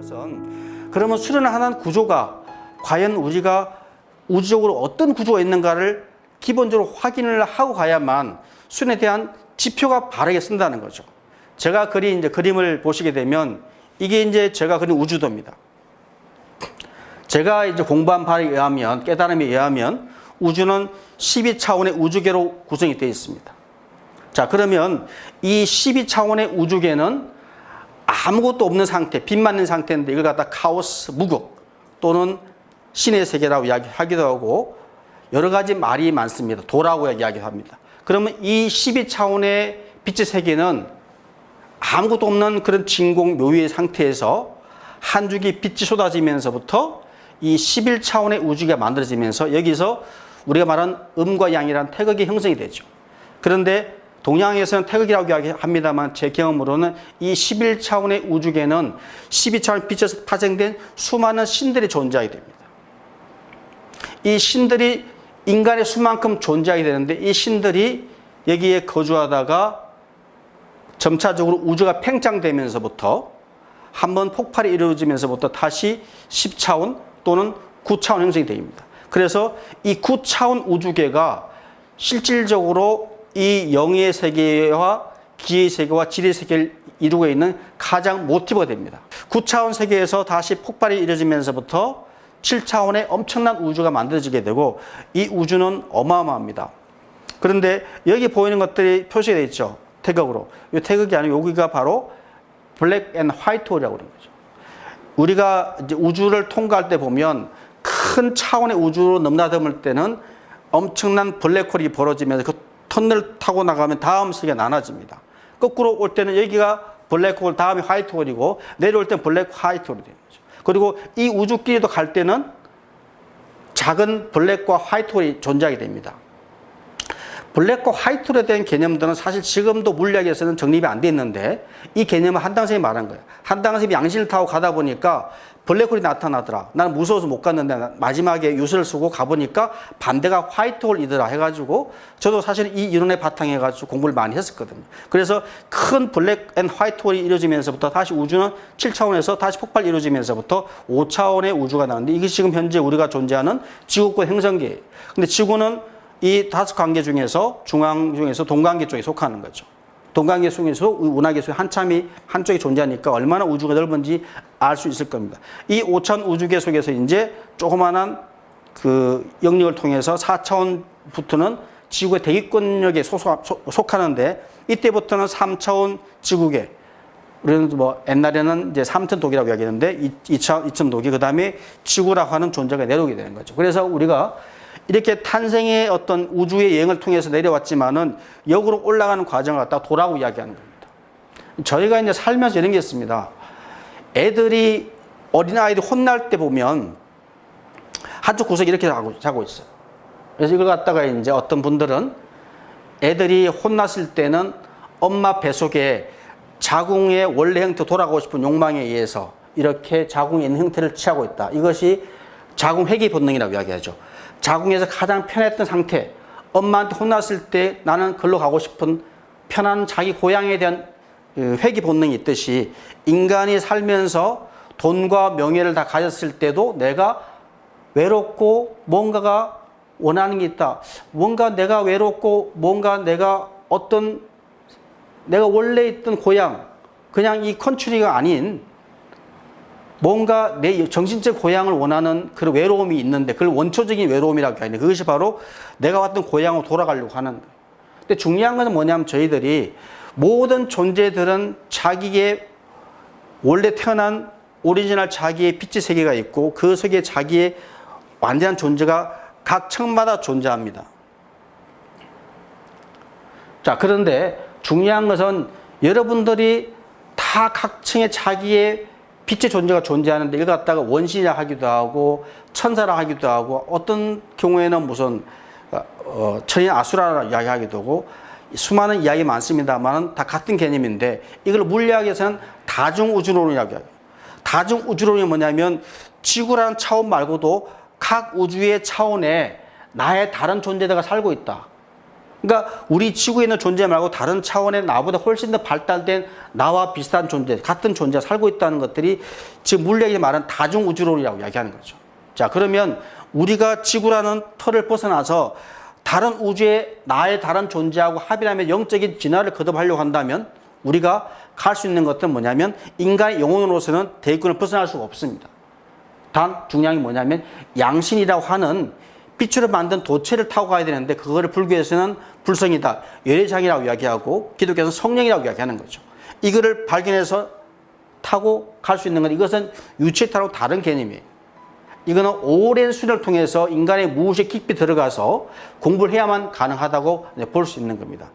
것은 그러면 수련하는 구조가 과연 우리가 우주적으로 어떤 구조가 있는가를 기본적으로 확인을 하고 가야만 수련에 대한 지표가 바르게 쓴다는 거죠. 제가 그린 이제 그림을 보시게 되면 이게 이제 제가 그린 우주도입니다. 제가 이제 공부한 바에 의하면, 깨달음에 의하면 우주는 12차원의 우주계로 구성이 되어 있습니다. 자, 그러면 이 12차원의 우주계는 아무것도 없는 상태, 빗 맞는 상태인데 이걸 갖다 카오스, 무극 또는 신의 세계라고 이야기하기도 하고 여러 가지 말이 많습니다. 도라고 이야기를 합니다. 그러면 이 12차원의 빛의 세계는 아무것도 없는 그런 진공 묘의 상태에서 한 줄기 빛이 쏟아지면서부터 이 11차원의 우주가 만들어지면서 여기서 우리가 말하는 음과 양이라는 태극이 형성이 되죠. 그런데 동양에서는 태극이라고 이야기합니다만 제 경험으로는 이 11차원의 우주계는 12차원의 빛에서 파생된 수많은 신들이 존재하게 됩니다. 이 신들이 인간의 수만큼 존재하게 되는데 이 신들이 여기에 거주하다가 점차적으로 우주가 팽창되면서부터 한번 폭발이 이루어지면서부터 다시 10차원 또는 9차원 형성이 됩니다. 그래서 이 9차원 우주계가 실질적으로 이 영의 세계와 기의 세계와 질의 세계를 이루고 있는 가장 모티브가 됩니다. 9차원 세계에서 다시 폭발이 이루어지면서부터 7차원의 엄청난 우주가 만들어지게 되고 이 우주는 어마어마합니다. 그런데 여기 보이는 것들이 표시가 되어 있죠. 태극으로. 이 태극이 아니고 여기가 바로 블랙 앤 화이트 홀이라고 그러는 거죠. 우리가 이제 우주를 통과할 때 보면 큰 차원의 우주로 넘나들 때는 엄청난 블랙홀이 벌어지면서 그 터널을 타고 나가면 다음 세계가 나눠집니다. 거꾸로 올 때는 여기가 블랙홀 다음에 화이트홀이고 내려올 때는 블랙 화이트홀이 되는 거죠. 그리고 이 우주끼리도 갈 때는 작은 블랙과 화이트홀이 존재하게 됩니다. 블랙과 화이트홀에 대한 개념들은 사실 지금도 물리학에서는 정립이 안 돼 있는데 이 개념은 한당 선생님이 말한 거예요. 한당 선생님이 양신을 타고 가다 보니까 블랙홀이 나타나더라. 나는 무서워서 못 갔는데 마지막에 유서를 쓰고 가보니까 반대가 화이트홀이더라 해가지고 저도 사실 이 이론에 바탕해가지고 공부를 많이 했었거든요. 그래서 큰 블랙 앤 화이트홀이 이루어지면서부터 다시 우주는 7차원에서 다시 폭발이 이루어지면서부터 5차원의 우주가 나오는데 이게 지금 현재 우리가 존재하는 지구권 형성계예요. 근데 지구는 이 5관계 중에서 중앙 중에서 동관계 쪽에 속하는 거죠. 동관계 속에서 운하계 속에 한쪽이 존재하니까 얼마나 우주가 넓은지 알 수 있을 겁니다. 이 5차원 우주계 속에서 이제 조그마한 그 영역을 통해서 4차원부터는 지구의 대기권력에 속하는데 이때부터는 3차원 지구계. 우리는 뭐 옛날에는 이제 3천 독이라고 이야기했는데 2천 독이 그 다음에 지구라고 하는 존재가 내려오게 되는 거죠. 그래서 우리가 이렇게 탄생의 어떤 우주의 여행을 통해서 내려왔지만은 역으로 올라가는 과정을 갖다가 도라고 이야기하는 겁니다. 저희가 이제 살면서 이런 게 있습니다. 애들이 어린아이들이 혼날 때 보면 한쪽 구석에 이렇게 자고 있어요. 그래서 이걸 갖다가 이제 어떤 분들은 애들이 혼났을 때는 엄마 뱃속에 자궁의 원래 형태 돌아가고 싶은 욕망에 의해서 이렇게 자궁에 있는 형태를 취하고 있다. 이것이 자궁 회귀 본능이라고 이야기하죠. 자궁에서 가장 편했던 상태, 엄마한테 혼났을 때 나는 글로 가고 싶은 편한 자기 고향에 대한 회귀 본능이 있듯이 인간이 살면서 돈과 명예를 다 가졌을 때도 내가 외롭고 뭔가가 원하는 게 있다. 뭔가 내가 외롭고 뭔가 내가 원래 있던 고향, 그냥 이 컨트리가 아닌 뭔가 내 정신적 고향을 원하는 그런 외로움이 있는데 그걸 원초적인 외로움이라고 하는데 그것이 바로 내가 왔던 고향으로 돌아가려고 하는 거예요. 근데 중요한 것은 뭐냐면 저희들이 모든 존재들은 자기의 원래 태어난 오리지널 자기의 빛의 세계가 있고 그 속에 자기의 완전한 존재가 각 층마다 존재합니다. 자, 그런데 중요한 것은 여러분들이 다 각 층에 자기의 빛의 존재가 존재하는데 이걸 갖다가 원신이라 하기도 하고 천사라 하기도 하고 어떤 경우에는 무슨 천인 아수라라 이야기하기도 하고 수많은 이야기 많습니다만 다 같은 개념인데 이걸 물리학에서는 다중우주론이라고 이야기해요. 다중우주론이 뭐냐면 지구라는 차원 말고도 각 우주의 차원에 나의 다른 존재들과 살고 있다. 그러니까 우리 지구에 있는 존재 말고 다른 차원의 나보다 훨씬 더 발달된 나와 비슷한 존재, 같은 존재가 살고 있다는 것들이 지금 물리학이 말하는 다중우주론이라고 이야기하는 거죠. 자, 그러면 우리가 지구라는 틀을 벗어나서 다른 우주의 나의 다른 존재하고 합의하며 영적인 진화를 거듭하려고 한다면 우리가 갈 수 있는 것은 뭐냐면 인간의 영혼으로서는 대기권을 벗어날 수가 없습니다. 단 중요한 게 뭐냐면 양신이라고 하는 빛으로 만든 도체를 타고 가야 되는데 그거를 불교에서는 불성이다, 열애장이라고 이야기하고 기독교에서는 성령이라고 이야기하는 거죠. 이거를 발견해서 타고 갈 수 있는 건 이것은 유체타로 다른 개념이에요. 이거는 오랜 수련을 통해서 인간의 무의식 깊이 들어가서 공부를 해야만 가능하다고 볼 수 있는 겁니다.